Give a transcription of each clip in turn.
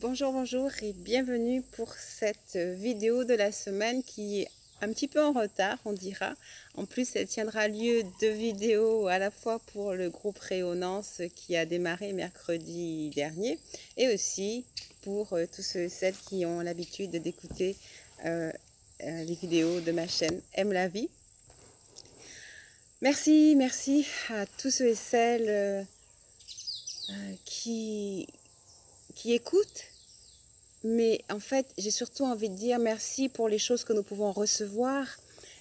Bonjour, bonjour et bienvenue pour cette vidéo de la semaine qui est un petit peu en retard, on dira. En plus, elle tiendra lieu de vidéos à la fois pour le groupe Rayonnance qui a démarré mercredi dernier et aussi pour tous ceux et celles qui ont l'habitude d'écouter les vidéos de ma chaîne Aime la vie. Merci à tous ceux et celles qui écoutent. Mais en fait, j'ai surtout envie de dire merci pour les choses que nous pouvons recevoir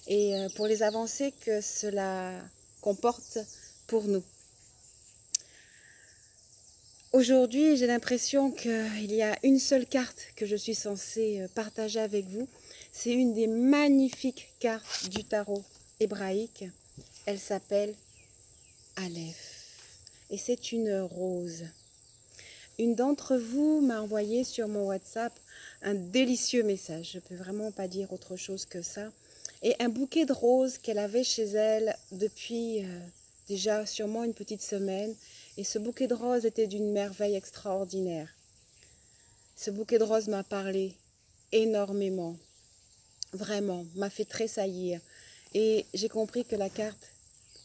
et pour les avancées que cela comporte pour nous. Aujourd'hui, j'ai l'impression qu'il y a une seule carte que je suis censée partager avec vous. C'est une des magnifiques cartes du tarot hébraïque. Elle s'appelle Aleph et c'est une rose. Une d'entre vous m'a envoyé sur mon WhatsApp un délicieux message, je ne peux vraiment pas dire autre chose que ça, et un bouquet de roses qu'elle avait chez elle depuis déjà sûrement une petite semaine, et ce bouquet de roses était d'une merveille extraordinaire. Ce bouquet de roses m'a parlé énormément, vraiment, m'a fait tressaillir, et j'ai compris que la carte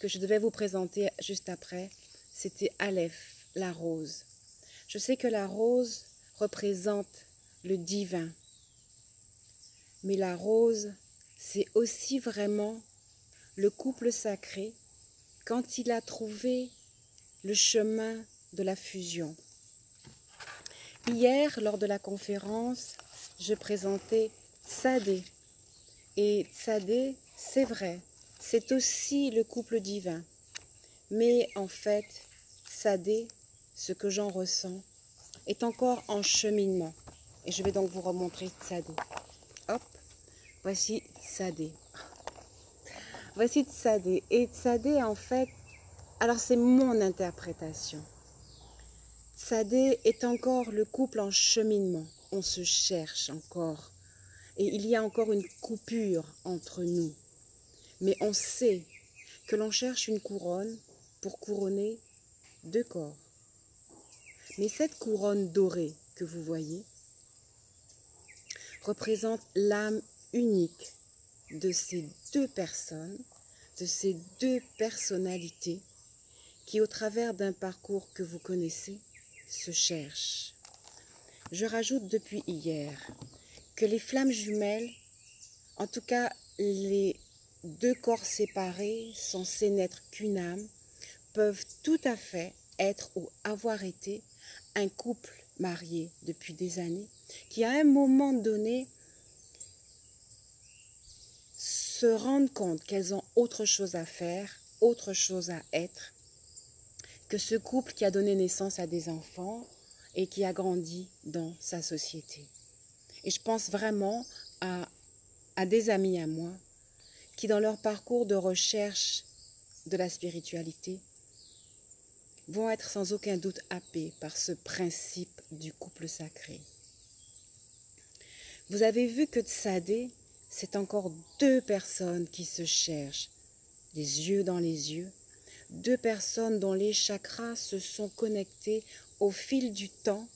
que je devais vous présenter juste après, c'était Aleph, la rose. Je sais que la rose représente le divin, mais la rose, c'est aussi vraiment le couple sacré quand il a trouvé le chemin de la fusion. Hier, lors de la conférence, je présentais Tsadé. Et Tsadé, c'est vrai, c'est aussi le couple divin. Mais en fait, Tsadé, ce que j'en ressens, est encore en cheminement. Et je vais donc vous remontrer Tsadé. Hop, voici Tsadé. Voici Tsadé. Et Tsadé, en fait, alors c'est mon interprétation. Tsadé est encore le couple en cheminement. On se cherche encore. Et il y a encore une coupure entre nous. Mais on sait que l'on cherche une couronne pour couronner deux corps. Mais cette couronne dorée que vous voyez représente l'âme unique de ces deux personnes, de ces deux personnalités qui, au travers d'un parcours que vous connaissez, se cherchent. Je rajoute depuis hier que les flammes jumelles, en tout cas les deux corps séparés, censés n'être qu'une âme, peuvent tout à fait être ou avoir été un couple marié depuis des années qui à un moment donné se rendent compte qu'elles ont autre chose à faire, autre chose à être, que ce couple qui a donné naissance à des enfants et qui a grandi dans sa société. Et je pense vraiment à des amis à moi qui, dans leur parcours de recherche de la spiritualité, vont être sans aucun doute happés par ce principe du couple sacré. Vous avez vu que Tsadé, c'est encore deux personnes qui se cherchent, les yeux dans les yeux, deux personnes dont les chakras se sont connectés au fil du temps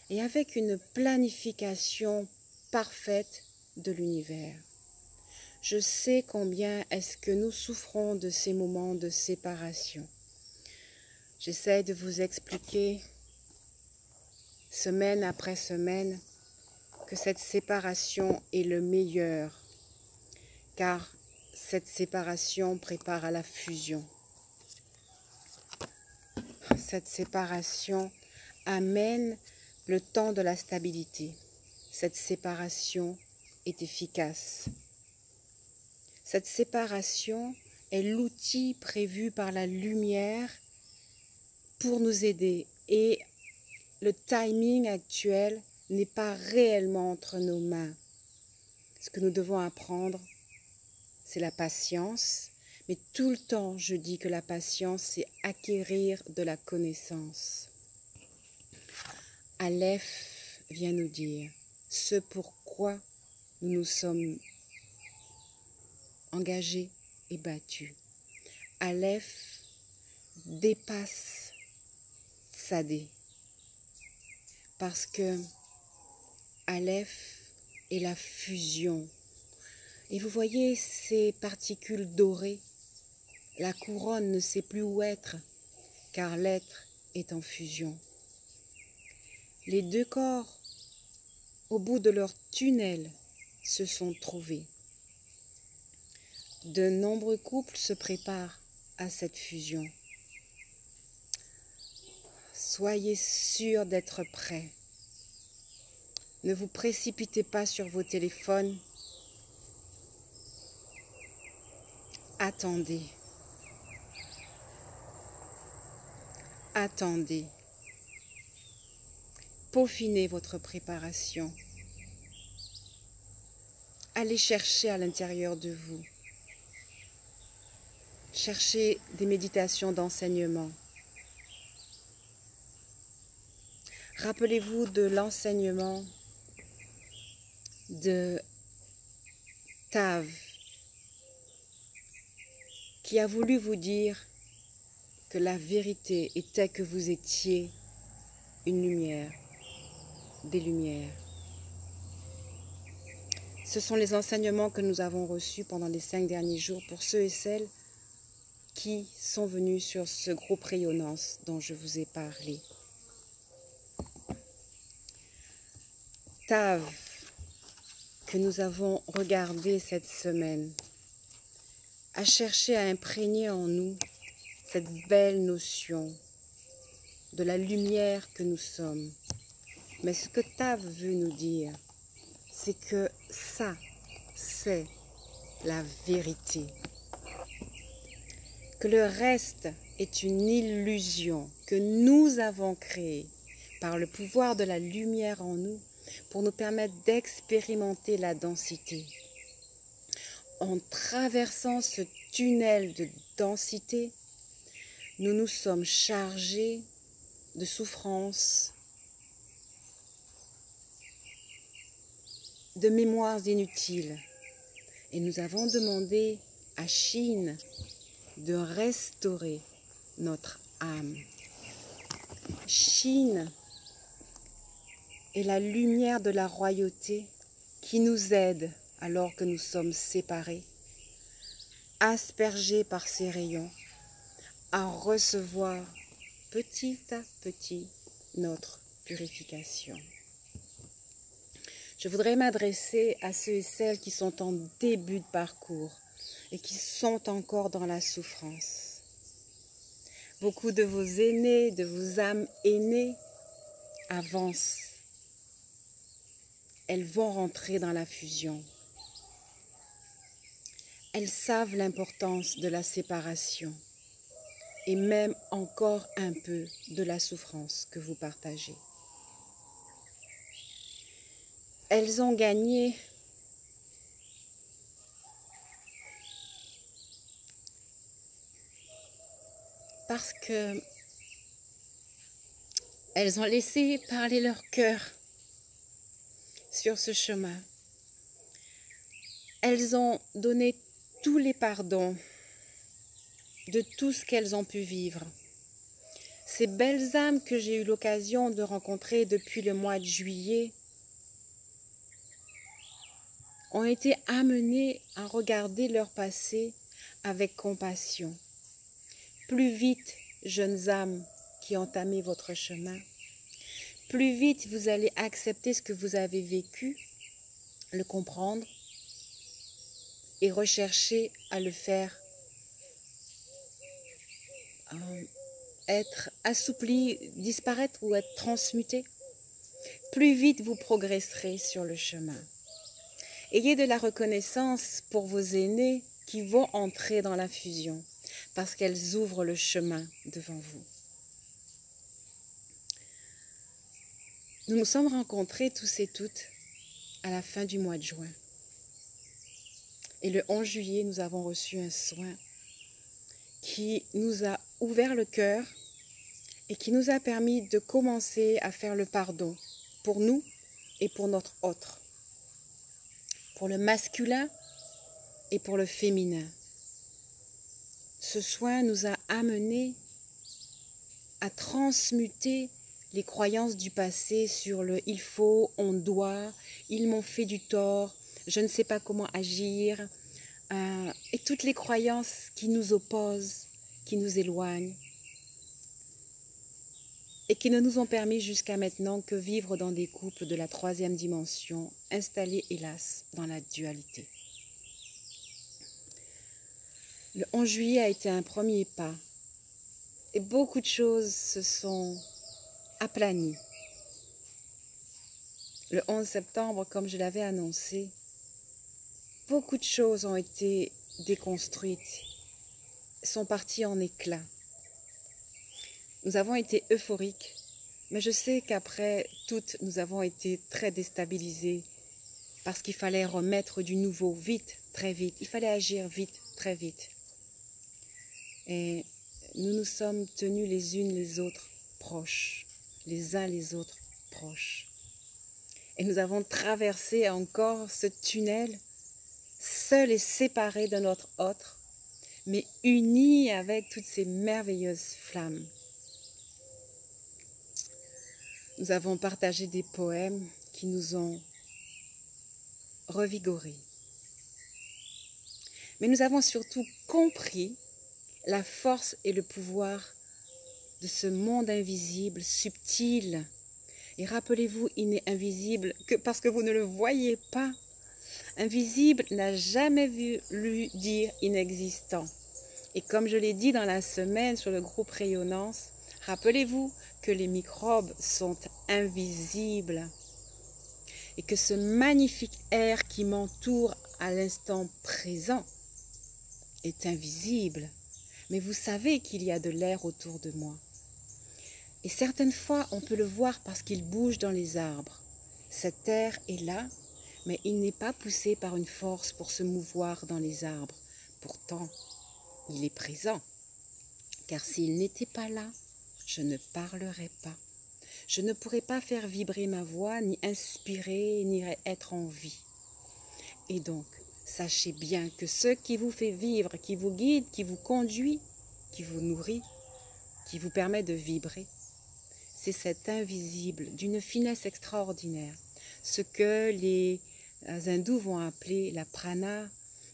et avec une planification parfaite de l'univers. Je sais combien est-ce que nous souffrons de ces moments de séparation. J'essaie de vous expliquer, semaine après semaine, que cette séparation est le meilleur, car cette séparation prépare à la fusion. Cette séparation amène le temps de la stabilité. Cette séparation est efficace. Cette séparation est l'outil prévu par la lumière pour nous aider. Et le timing actuel n'est pas réellement entre nos mains. Ce que nous devons apprendre, c'est la patience. Mais tout le temps, je dis que la patience, c'est acquérir de la connaissance. Aleph vient nous dire ce pourquoi nous nous sommes engagés et battus. Aleph dépasse Tsadé. Parce que Aleph est la fusion. Et vous voyez ces particules dorées. La couronne ne sait plus où être, car l'être est en fusion. Les deux corps, au bout de leur tunnel, se sont trouvés. De nombreux couples se préparent à cette fusion. Soyez sûrs d'être prêts. Ne vous précipitez pas sur vos téléphones. Attendez. Attendez. Peaufinez votre préparation. Allez chercher à l'intérieur de vous. Cherchez des méditations d'enseignement. Rappelez-vous de l'enseignement de Tav, qui a voulu vous dire que la vérité était que vous étiez une lumière, des lumières. Ce sont les enseignements que nous avons reçus pendant les 5 derniers jours pour ceux et celles qui sont venus sur ce groupe rayonnance dont je vous ai parlé. Tav, que nous avons regardé cette semaine, a cherché à imprégner en nous cette belle notion de la lumière que nous sommes. Mais ce que Tav veut nous dire, c'est que ça, c'est la vérité. Que le reste est une illusion que nous avons créée par le pouvoir de la lumière en nous pour nous permettre d'expérimenter la densité. En traversant ce tunnel de densité, nous nous sommes chargés de souffrances, de mémoires inutiles. Et nous avons demandé à Chine de restaurer notre âme. Chine est la lumière de la royauté qui nous aide alors que nous sommes séparés, aspergés par ses rayons, à recevoir petit à petit notre purification. Je voudrais m'adresser à ceux et celles qui sont en début de parcours et qui sont encore dans la souffrance. Beaucoup de vos aînés, de vos âmes aînées avancent. Elles vont rentrer dans la fusion. Elles savent l'importance de la séparation et même encore un peu de la souffrance que vous partagez. Elles ont gagné parce que elles ont laissé parler leur cœur sur ce chemin. Elles ont donné tous les pardons de tout ce qu'elles ont pu vivre. Ces belles âmes que j'ai eu l'occasion de rencontrer depuis le mois de juillet ont été amenées à regarder leur passé avec compassion. Plus vite, jeunes âmes qui entamez votre chemin, plus vite vous allez accepter ce que vous avez vécu, le comprendre et rechercher à le faire être assoupli, disparaître ou être transmuté. Plus vite vous progresserez sur le chemin. Ayez de la reconnaissance pour vos aînés qui vont entrer dans la fusion parce qu'elles ouvrent le chemin devant vous. Nous nous sommes rencontrés tous et toutes à la fin du mois de juin. Et le 11 juillet, nous avons reçu un soin qui nous a ouvert le cœur et qui nous a permis de commencer à faire le pardon pour nous et pour notre autre, pour le masculin et pour le féminin. Ce soin nous a amenés à transmuter les croyances du passé sur le « il faut »,« on doit »,« ils m'ont fait du tort »,« je ne sais pas comment agir », et toutes les croyances qui nous opposent, qui nous éloignent, et qui ne nous ont permis jusqu'à maintenant que vivre dans des couples de la 3e dimension, installés hélas dans la dualité. Le 11 juillet a été un premier pas, et beaucoup de choses se sont aplanies. Le 11 septembre, comme je l'avais annoncé, beaucoup de choses ont été déconstruites, sont parties en éclats. Nous avons été euphoriques, mais je sais qu'après toutes, nous avons été très déstabilisés parce qu'il fallait remettre du nouveau vite, très vite. Il fallait agir vite, très vite. Et nous nous sommes tenus les unes les autres proches, les uns les autres proches. Et nous avons traversé encore ce tunnel, seuls et séparés de notre autre, mais unis avec toutes ces merveilleuses flammes. Nous avons partagé des poèmes qui nous ont revigorés. Mais nous avons surtout compris la force et le pouvoir de ce monde invisible, subtil. Et rappelez-vous, il n'est invisible que parce que vous ne le voyez pas. Invisible n'a jamais voulu dire inexistant. Et comme je l'ai dit dans la semaine sur le groupe Rayonnance, rappelez-vous que les microbes sont invisibles et que ce magnifique air qui m'entoure à l'instant présent est invisible. Mais vous savez qu'il y a de l'air autour de moi. Et certaines fois, on peut le voir parce qu'il bouge dans les arbres. Cet air est là, mais il n'est pas poussé par une force pour se mouvoir dans les arbres. Pourtant, il est présent. Car s'il n'était pas là, je ne parlerais pas. Je ne pourrais pas faire vibrer ma voix, ni inspirer, ni être en vie. Et donc, sachez bien que ce qui vous fait vivre, qui vous guide, qui vous conduit, qui vous nourrit, qui vous permet de vibrer, c'est cet invisible d'une finesse extraordinaire. Ce que les hindous vont appeler la prana,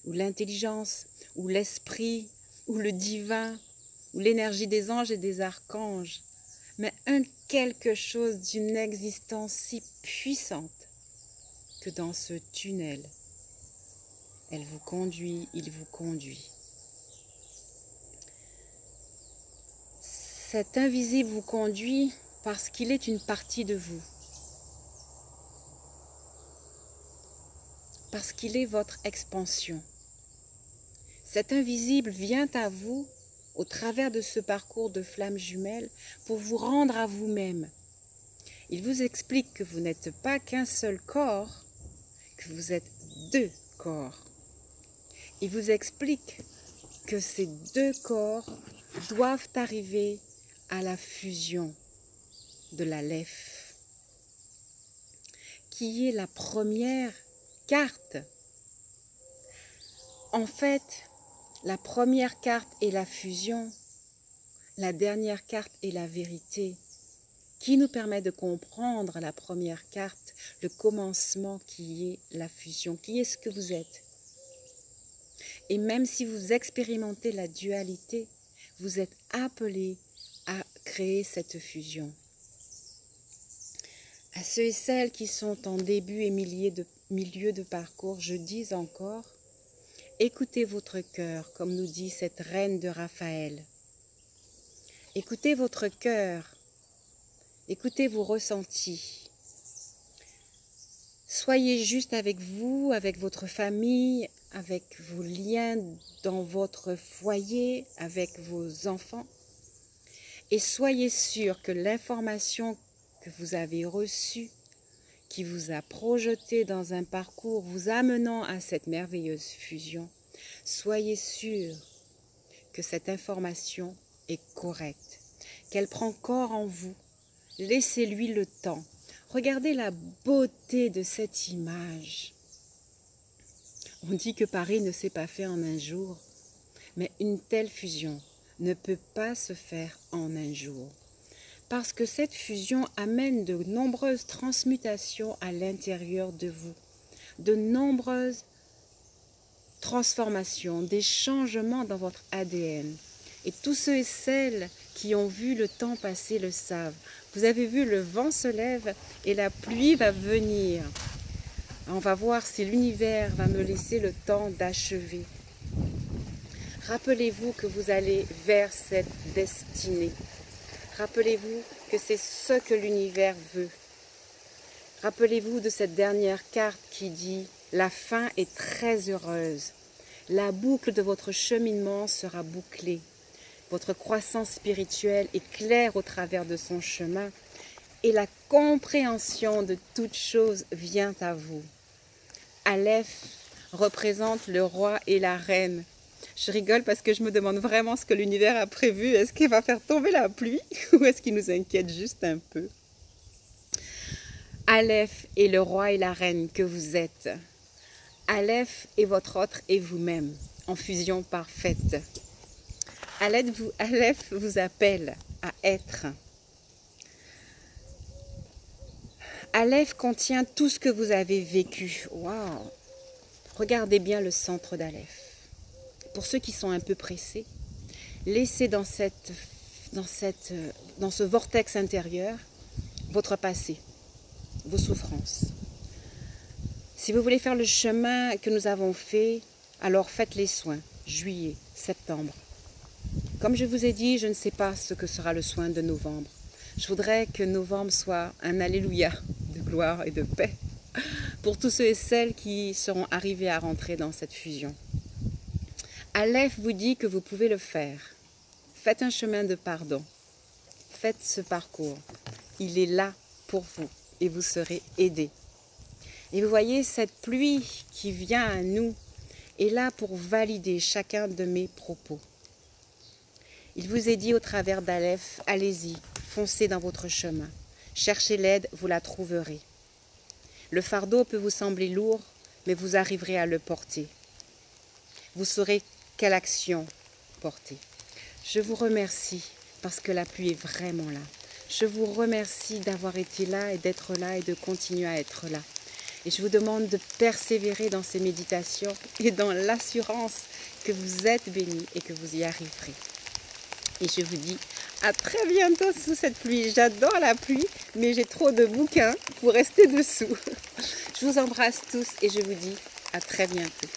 ou l'intelligence, ou l'esprit, ou le divin, ou l'énergie des anges et des archanges, mais un quelque chose d'une existence si puissante que dans ce tunnel, elle vous conduit, il vous conduit. Cet invisible vous conduit parce qu'il est une partie de vous, parce qu'il est votre expansion. Cet invisible vient à vous au travers de ce parcours de flammes jumelles pour vous rendre à vous-même. Il vous explique que vous n'êtes pas qu'un seul corps, que vous êtes 2 corps. Il vous explique que ces 2 corps doivent arriver à la fusion de l'Aleph, qui est la première carte. En fait, la première carte est la fusion, la dernière carte est la vérité, qui nous permet de comprendre la première carte, le commencement qui est la fusion, qui est ce que vous êtes. Et même si vous expérimentez la dualité, vous êtes appelé à créer cette fusion. À ceux et celles qui sont en début et milieu de parcours, je dis encore, écoutez votre cœur, comme nous dit cette reine de Raphaël. Écoutez votre cœur, écoutez vos ressentis. Soyez juste avec vous, avec votre famille, avec vos liens dans votre foyer, avec vos enfants. Et soyez sûr que l'information que vous avez reçue, qui vous a projeté dans un parcours vous amenant à cette merveilleuse fusion, soyez sûr que cette information est correcte, qu'elle prend corps en vous. Laissez-lui le temps. Regardez la beauté de cette image. On dit que Paris ne s'est pas fait en un jour, mais une telle fusion ne peut pas se faire en un jour. parce que cette fusion amène de nombreuses transmutations à l'intérieur de vous, de nombreuses transformations, des changements dans votre ADN. Et tous ceux et celles qui ont vu le temps passer le savent. Vous avez vu, le vent se lève et la pluie va venir. On va voir si l'univers va me laisser le temps d'achever. Rappelez-vous que vous allez vers cette destinée. Rappelez-vous que c'est ce que l'univers veut. Rappelez-vous de cette dernière carte qui dit « La fin est très heureuse. La boucle de votre cheminement sera bouclée. Votre croissance spirituelle est claire au travers de son chemin et la compréhension de toute chose vient à vous. » Aleph représente le roi et la reine. Je rigole parce que je me demande vraiment ce que l'univers a prévu. Est-ce qu'il va faire tomber la pluie ou est-ce qu'il nous inquiète juste un peu? Aleph est le roi et la reine que vous êtes. Aleph est votre autre et vous-même, en fusion parfaite. Aleph vous appelle à être. Aleph contient tout ce que vous avez vécu. Waouh! Regardez bien le centre d'Aleph. Pour ceux qui sont un peu pressés, laissez dans ce vortex intérieur votre passé, vos souffrances. Si vous voulez faire le chemin que nous avons fait, alors faites les soins, juillet, septembre. Comme je vous ai dit, je ne sais pas ce que sera le soin de novembre. Je voudrais que novembre soit un alléluia de gloire et de paix pour tous ceux et celles qui seront arrivés à rentrer dans cette fusion. Aleph vous dit que vous pouvez le faire. Faites un chemin de pardon. Faites ce parcours. Il est là pour vous et vous serez aidés. Et vous voyez, cette pluie qui vient à nous est là pour valider chacun de mes propos. Il vous est dit au travers d'Aleph, allez-y, foncez dans votre chemin. Cherchez l'aide, vous la trouverez. Le fardeau peut vous sembler lourd, mais vous arriverez à le porter. Vous saurez quelle action porter. Je vous remercie parce que la pluie est vraiment là. Je vous remercie d'avoir été là et d'être là et de continuer à être là. Et je vous demande de persévérer dans ces méditations et dans l'assurance que vous êtes bénis et que vous y arriverez. Et je vous dis à très bientôt sous cette pluie. J'adore la pluie, mais j'ai trop de bouquins pour rester dessous. Je vous embrasse tous et je vous dis à très bientôt.